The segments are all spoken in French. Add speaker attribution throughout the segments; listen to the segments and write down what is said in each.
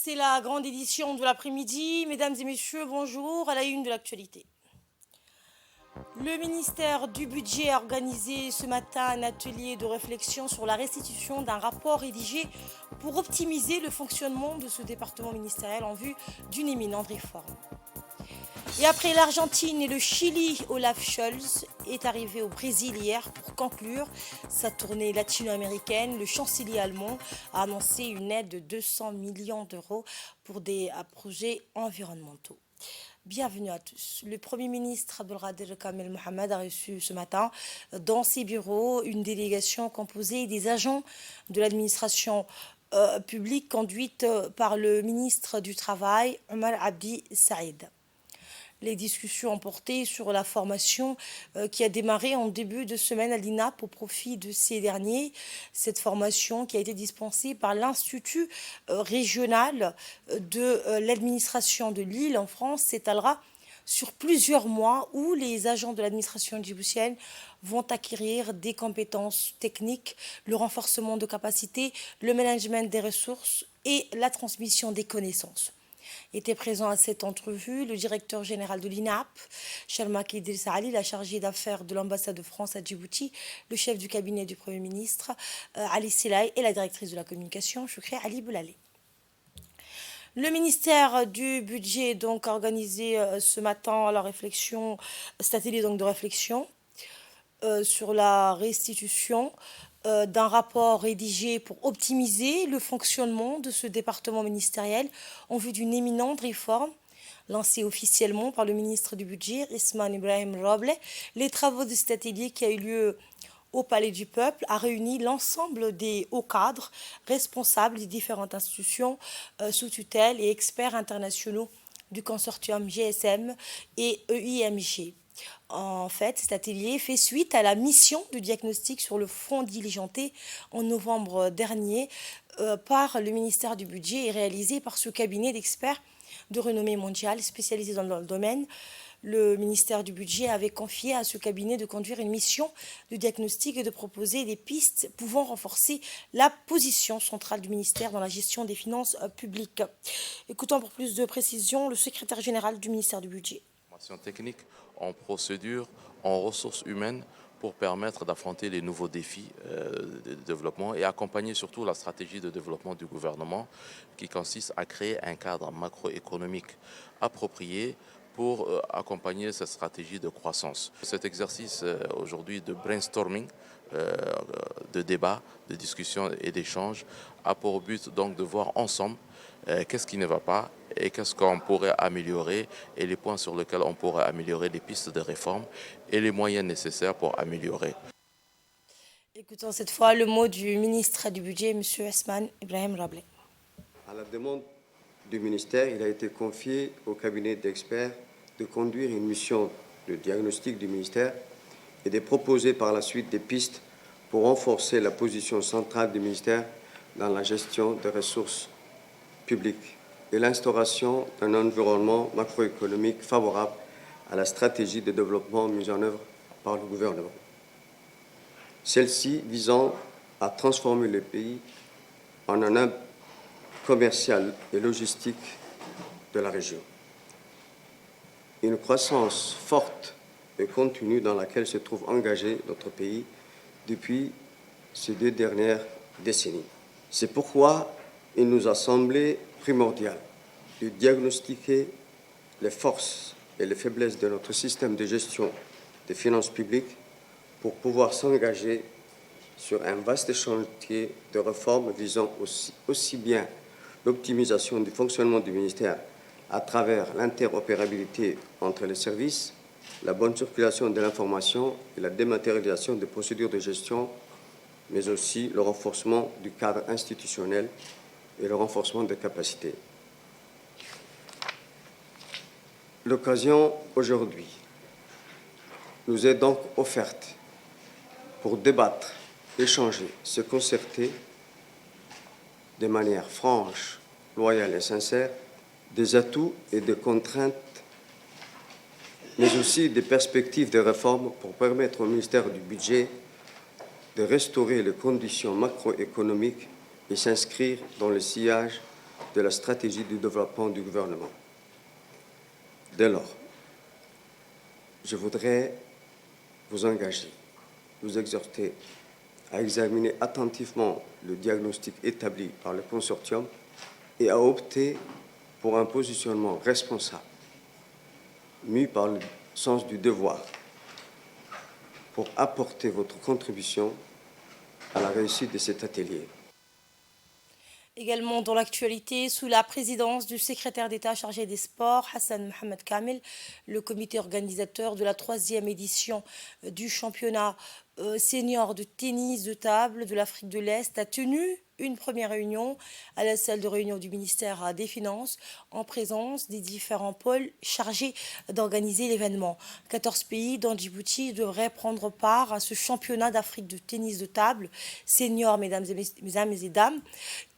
Speaker 1: C'est la grande édition de l'après-midi. Mesdames et messieurs, bonjour. À la une de l'actualité. Le ministère du Budget a organisé ce matin un atelier de réflexion sur la restitution d'un rapport rédigé pour optimiser le fonctionnement de ce département ministériel en vue d'une éminente réforme. Et après l'Argentine et le Chili, Olaf Scholz est arrivé au Brésil hier pour conclure sa tournée latino-américaine. Le chancelier allemand a annoncé une aide de 200 millions d'euros pour des projets environnementaux. Bienvenue à tous. Le Premier ministre Abdelkader Kamel Mohamed a reçu ce matin dans ses bureaux une délégation composée des agents de l'administration publique conduite par le ministre du Travail, Omar Abdi Saïd. Les discussions ont porté sur la formation qui a démarré en début de semaine à l'INAP au profit de ces derniers. Cette formation qui a été dispensée par l'Institut régional de l'administration de Lille en France s'étalera sur plusieurs mois où les agents de l'administration djiboutienne vont acquérir des compétences techniques, le renforcement de capacités, le management des ressources et la transmission des connaissances. Était présent à cette entrevue le directeur général de l'INAP, Sharmak Idriss Ali, la chargée d'affaires de l'ambassade de France à Djibouti, le chef du cabinet du Premier ministre, Ali Selaï, et la directrice de la communication, Choukri Ali Boulalé. Le ministère du Budget donc a organisé ce matin la réflexion, cet atelier donc de réflexion sur la restitution d'un rapport rédigé pour optimiser le fonctionnement de ce département ministériel en vue d'une éminente réforme lancée officiellement par le ministre du Budget, Ismaël Ibrahim Roble. Les travaux de cet atelier qui a eu lieu au Palais du Peuple a réuni l'ensemble des hauts cadres responsables des différentes institutions sous tutelle et experts internationaux du consortium GSM et EIMG. En fait, cet atelier fait suite à la mission de diagnostic sur le fonds diligenté en novembre dernier par le ministère du Budget et réalisé par ce cabinet d'experts de renommée mondiale spécialisé dans le domaine. Le ministère du Budget avait confié à ce cabinet de conduire une mission de diagnostic et de proposer des pistes pouvant renforcer la position centrale du ministère dans la gestion des finances publiques. Écoutons pour plus de précisions le secrétaire général du ministère du Budget.
Speaker 2: Technique, en procédure, en ressources humaines pour permettre d'affronter les nouveaux défis de développement et accompagner surtout la stratégie de développement du gouvernement qui consiste à créer un cadre macroéconomique approprié pour accompagner cette stratégie de croissance. Cet exercice aujourd'hui de brainstorming, de débat, de discussion et d'échange a pour but donc de voir ensemble qu'est-ce qui ne va pas et qu'est-ce qu'on pourrait améliorer et les points sur lesquels on pourrait améliorer les pistes de réforme et les moyens nécessaires pour améliorer.
Speaker 1: Écoutons cette fois le mot du ministre du Budget, M. Ismaël Ibrahim Roble.
Speaker 3: À la demande du ministère, il a été confié au cabinet d'experts de conduire une mission de diagnostic du ministère et de proposer par la suite des pistes pour renforcer la position centrale du ministère dans la gestion des ressources publiques et l'instauration d'un environnement macroéconomique favorable à la stratégie de développement mise en œuvre par le gouvernement. Celle-ci visant à transformer le pays en un hub commercial et logistique de la région. Une croissance forte et continue dans laquelle se trouve engagé notre pays depuis ces 2 dernières décennies. C'est pourquoi il nous a semblé primordial de diagnostiquer les forces et les faiblesses de notre système de gestion des finances publiques pour pouvoir s'engager sur un vaste chantier de réformes visant aussi bien l'optimisation du fonctionnement du ministère à travers l'interopérabilité entre les services, la bonne circulation de l'information et la dématérialisation des procédures de gestion, mais aussi le renforcement du cadre institutionnel et le renforcement des capacités. L'occasion aujourd'hui nous est donc offerte pour débattre, échanger, se concerter de manière franche, loyale et sincère des atouts et des contraintes, mais aussi des perspectives de réforme pour permettre au ministère du Budget de restaurer les conditions macroéconomiques et s'inscrire dans le sillage de la stratégie de développement du gouvernement. Dès lors, je voudrais vous engager, vous exhorter à examiner attentivement le diagnostic établi par le consortium et à opter pour un positionnement responsable, mû par le sens du devoir, pour apporter votre contribution à la réussite de cet atelier.
Speaker 1: Également dans l'actualité, sous la présidence du secrétaire d'État chargé des Sports, Hassan Mohamed Kamel, le comité organisateur de la 3e édition du championnat senior de tennis de table de l'Afrique de l'Est a tenu une première réunion à la salle de réunion du ministère des Finances en présence des différents pôles chargés d'organiser l'événement. 14 pays dont Djibouti devraient prendre part à ce championnat d'Afrique de tennis de table senior, mesdames et dames,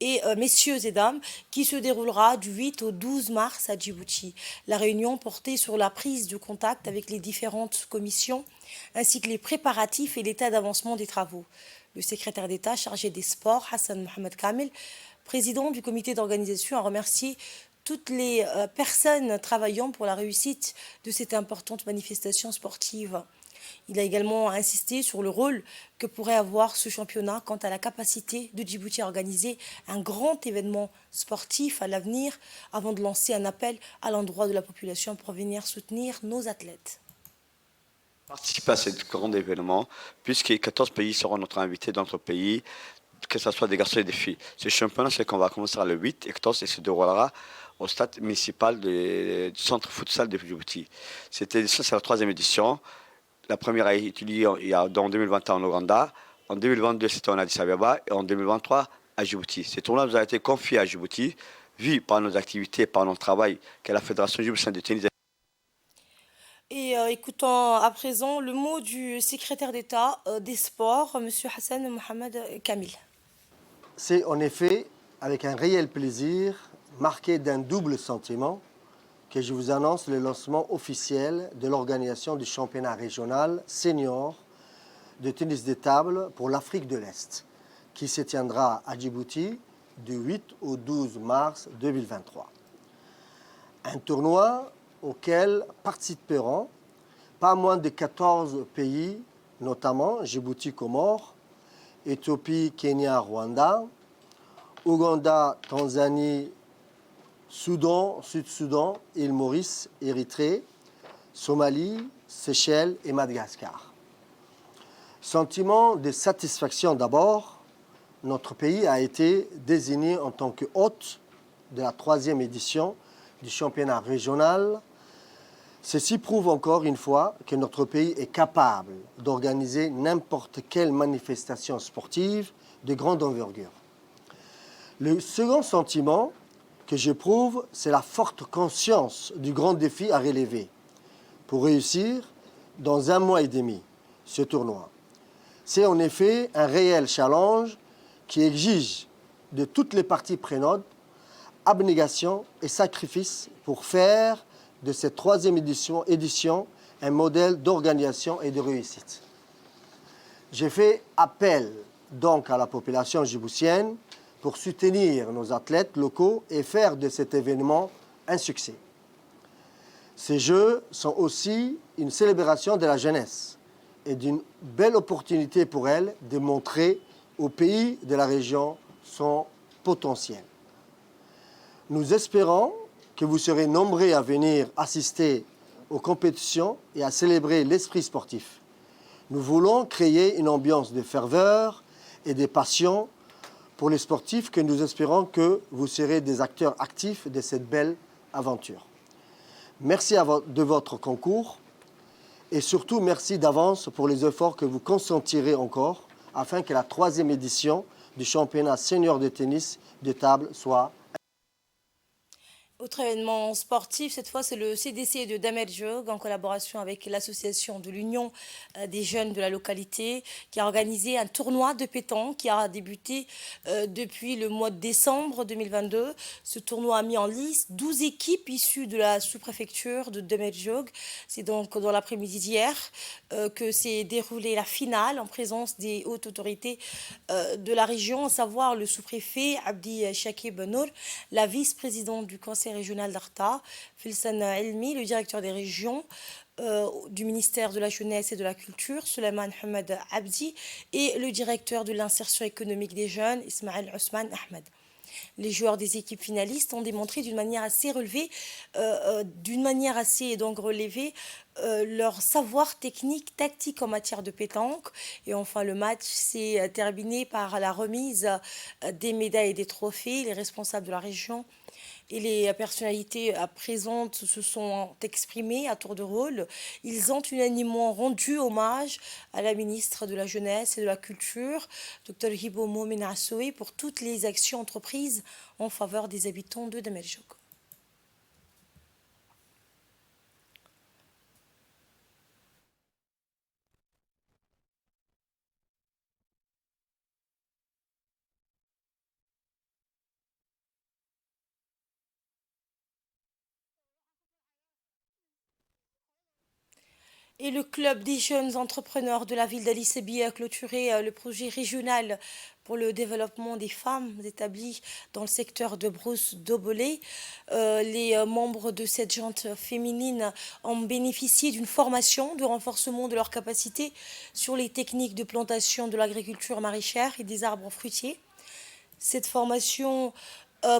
Speaker 1: et messieurs et dames, qui se déroulera du 8 au 12 mars à Djibouti. La réunion portait sur la prise de contact avec les différentes commissions ainsi que les préparatifs et l'état d'avancement des travaux. Le secrétaire d'État chargé des sports, Hassan Mohamed Kamel, président du comité d'organisation, a remercié toutes les personnes travaillant pour la réussite de cette importante manifestation sportive. Il a également insisté sur le rôle que pourrait avoir ce championnat quant à la capacité de Djibouti à organiser un grand événement sportif à l'avenir avant de lancer un appel à l'endroit de la population pour venir soutenir nos athlètes.
Speaker 4: Participer à ce grand événement, puisque 14 pays seront notre invités dans notre pays, que ce soit des garçons et des filles. Ce championnat, c'est qu'on va commencer le 8 et 14 et se déroulera au stade municipal du centre futsal de Djibouti. Cette édition, c'est la 3e édition. La première a été liée en 2021 en Ouganda, en 2022 c'était en Addis Abeba et en 2023 à Djibouti. Ce tournoi nous a été confié à Djibouti, vu par nos activités, par notre travail, que la Fédération djiboutienne de tennis.
Speaker 1: Et écoutons à présent le mot du secrétaire d'État des Sports, M. Hassan Mohamed Kamel.
Speaker 5: C'est en effet avec un réel plaisir, marqué d'un double sentiment, que je vous annonce le lancement officiel de l'organisation du championnat régional senior de tennis de table pour l'Afrique de l'Est, qui se tiendra à Djibouti du 8 au 12 mars 2023. Un tournoi auquel participeront pas moins de 14 pays, notamment Djibouti, Comores, Éthiopie, Kenya, Rwanda, Ouganda, Tanzanie, Soudan, Sud-Soudan, île Maurice, Érythrée, Somalie, Seychelles et Madagascar. Sentiment de satisfaction d'abord, notre pays a été désigné en tant que hôte de la 3e édition du championnat régional. Ceci prouve encore une fois que notre pays est capable d'organiser n'importe quelle manifestation sportive de grande envergure. Le second sentiment que j'éprouve, c'est la forte conscience du grand défi à relever pour réussir dans 1 mois et demi ce tournoi. C'est en effet un réel challenge qui exige de toutes les parties prenantes abnégation et sacrifice pour faire de cette 3e édition un modèle d'organisation et de réussite. J'ai fait appel donc à la population djiboutienne pour soutenir nos athlètes locaux et faire de cet événement un succès. Ces Jeux sont aussi une célébration de la jeunesse et d'une belle opportunité pour elle de montrer aux pays de la région son potentiel. Nous espérons que vous serez nombreux à venir assister aux compétitions et à célébrer l'esprit sportif. Nous voulons créer une ambiance de ferveur et de passion pour les sportifs que nous espérons que vous serez des acteurs actifs de cette belle aventure. Merci de votre concours et surtout merci d'avance pour les efforts que vous consentirez encore afin que la 3e édition du championnat senior de tennis de table soit
Speaker 1: Autre événement sportif, cette fois c'est le CDC de Damerjog en collaboration avec l'association de l'Union des jeunes de la localité qui a organisé un tournoi de pétanque qui a débuté depuis le mois de décembre 2022. Ce tournoi a mis en lice 12 équipes issues de la sous-préfecture de Damerjog. C'est donc dans l'après-midi d'hier que s'est déroulée la finale en présence des hautes autorités de la région, à savoir le sous-préfet Abdi Shakib Nour, la vice-présidente du conseil régional d'Arta, Filsan Elmi, le directeur des régions du ministère de la Jeunesse et de la Culture, Suleiman Hamad Abdi, et le directeur de l'insertion économique des jeunes, Ismaël Ousmane Ahmed. Les joueurs des équipes finalistes ont démontré d'une manière assez relevée, leur savoir technique, tactique en matière de pétanque. Et enfin, le match s'est terminé par la remise des médailles et des trophées. Les responsables de la région et les personnalités présentes se sont exprimées à tour de rôle. Ils ont unanimement rendu hommage à la ministre de la Jeunesse et de la Culture, Dr Hibo Momin Assoui, pour toutes les actions entreprises en faveur des habitants de Damerjog. Et le club des jeunes entrepreneurs de la ville d'Ali Sebi a clôturé le projet régional pour le développement des femmes établies dans le secteur de Brousse d'Obolé. Les membres de cette junte féminine ont bénéficié d'une formation de renforcement de leurs capacités sur les techniques de plantation de l'agriculture maraîchère et des arbres fruitiers. Cette formation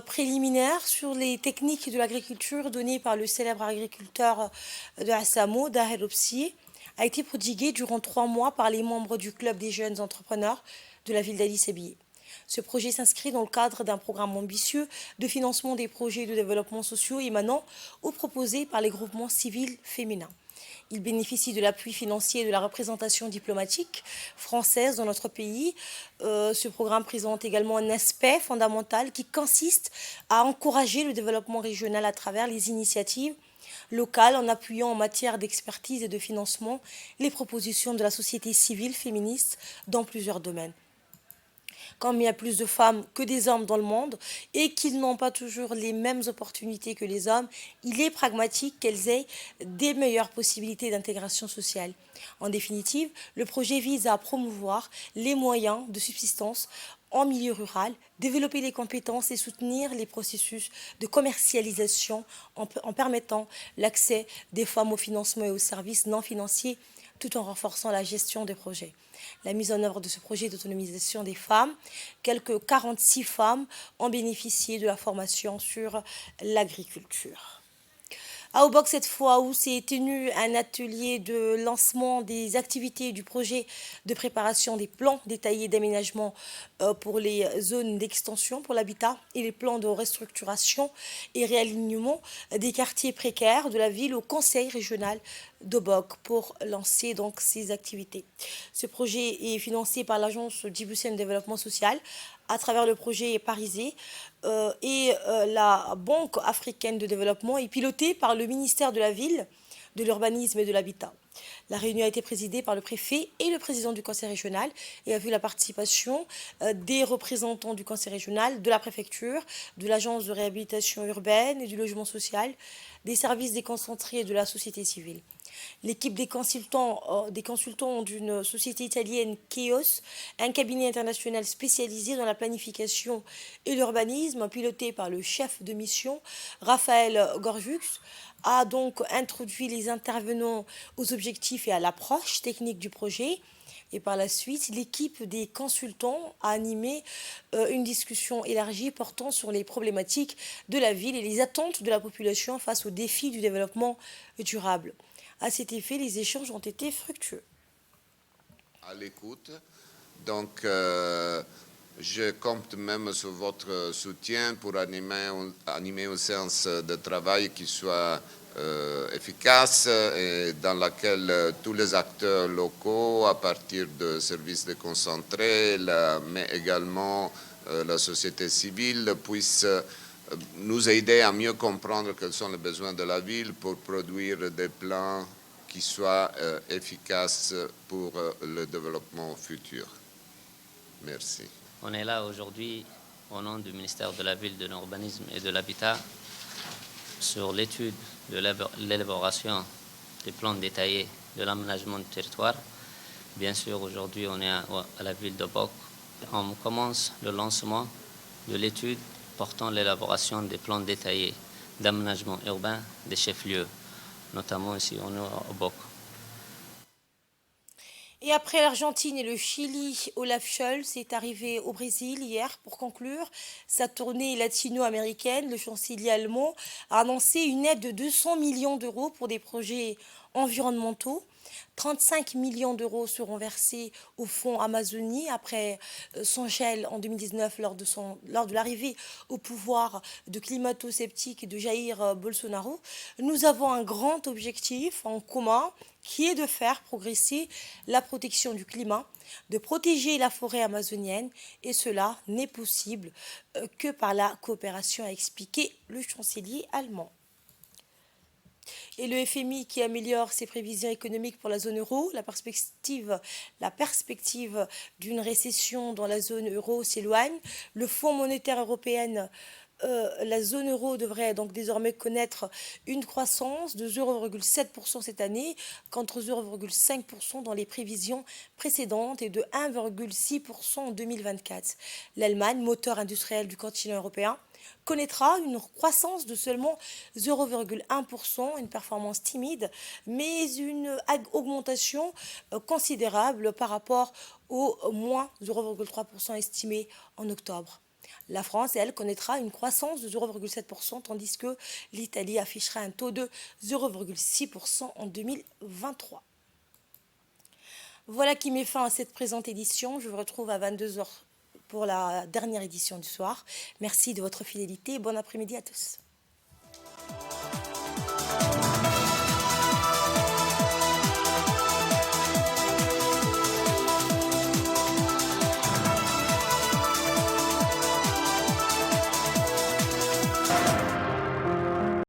Speaker 1: préliminaire sur les techniques de l'agriculture données par le célèbre agriculteur de Assamo, Daher Opsi, a été prodiguée durant 3 mois par les membres du club des jeunes entrepreneurs de la ville d'Ali Sebiye. Ce projet s'inscrit dans le cadre d'un programme ambitieux de financement des projets de développement sociaux émanant ou proposés par les groupements civils féminins. Il bénéficie de l'appui financier et de la représentation diplomatique française dans notre pays. Ce programme présente également un aspect fondamental qui consiste à encourager le développement régional à travers les initiatives locales en appuyant en matière d'expertise et de financement les propositions de la société civile féministe dans plusieurs domaines. Comme il y a plus de femmes que des hommes dans le monde et qu'ils n'ont pas toujours les mêmes opportunités que les hommes, il est pragmatique qu'elles aient des meilleures possibilités d'intégration sociale. En définitive, le projet vise à promouvoir les moyens de subsistance en milieu rural, développer les compétences et soutenir les processus de commercialisation en permettant l'accès des femmes au financement et aux services non financiers tout en renforçant la gestion des projets. La mise en œuvre de ce projet d'autonomisation des femmes, quelques 46 femmes ont bénéficié de la formation sur l'agriculture. À Obok, cette fois, où s'est tenu un atelier de lancement des activités du projet de préparation des plans détaillés d'aménagement pour les zones d'extension pour l'habitat et les plans de restructuration et réalignement des quartiers précaires de la ville au conseil régional d'Obok pour lancer donc ces activités. Ce projet est financé par l'agence djiboutienne de développement social à travers le projet Parisé la Banque africaine de développement est piloté par le ministère de la Ville, de l'Urbanisme et de l'Habitat. La réunion a été présidée par le préfet et le président du conseil régional et a vu la participation des représentants du conseil régional, de la préfecture, de l'agence de réhabilitation urbaine et du logement social, des services déconcentrés et de la société civile. L'équipe des consultants d'une société italienne Keos, un cabinet international spécialisé dans la planification et l'urbanisme, piloté par le chef de mission, Raphaël Gorjux, a donc introduit les intervenants aux objectifs et à l'approche technique du projet. Et par la suite, l'équipe des consultants a animé une discussion élargie portant sur les problématiques de la ville et les attentes de la population face aux défis du développement durable. À cet effet, les échanges ont été fructueux.
Speaker 6: À l'écoute. Donc, je compte même sur votre soutien pour animer une séance de travail qui soit efficace et dans laquelle tous les acteurs locaux, à partir de services déconcentrés, mais également la société civile, puissent nous aider à mieux comprendre quels sont les besoins de la ville pour produire des plans qui soient efficaces pour le développement futur. Merci.
Speaker 7: On est là aujourd'hui au nom du ministère de la Ville, de l'Urbanisme et de l'Habitat sur l'étude de l'élaboration des plans détaillés de l'aménagement du territoire. Bien sûr, aujourd'hui, on est à la ville de Bok. On commence le lancement de l'étude portant l'élaboration des plans détaillés d'aménagement urbain des chefs-lieux, notamment ici on est au Bok.
Speaker 1: Et après l'Argentine et le Chili, Olaf Scholz est arrivé au Brésil hier pour conclure sa tournée latino-américaine. Le chancelier allemand a annoncé une aide de 200 millions d'euros pour des projets environnementaux. 35 millions d'euros seront versés au fonds Amazonie après son gel en 2019 lors de l'arrivée au pouvoir de climato-sceptique de Jair Bolsonaro. Nous avons un grand objectif en commun qui est de faire progresser la protection du climat, de protéger la forêt amazonienne, et cela n'est possible que par la coopération, a expliqué le chancelier allemand. Et le FMI qui améliore ses prévisions économiques pour la zone euro, la perspective d'une récession dans la zone euro s'éloigne. Le Fonds monétaire européen, la zone euro devrait donc désormais connaître une croissance de 0,7% cette année, contre 0,5% dans les prévisions précédentes et de 1,6% en 2024. L'Allemagne, moteur industriel du continent européen, connaîtra une croissance de seulement 0,1%, une performance timide, mais une augmentation considérable par rapport au moins 0,3% estimé en octobre. La France, elle, connaîtra une croissance de 0,7%, tandis que l'Italie affichera un taux de 0,6% en 2023. Voilà qui met fin à cette présente édition. Je vous retrouve à 22 h pour la dernière édition du soir. Merci de votre fidélité et bon après-midi à tous.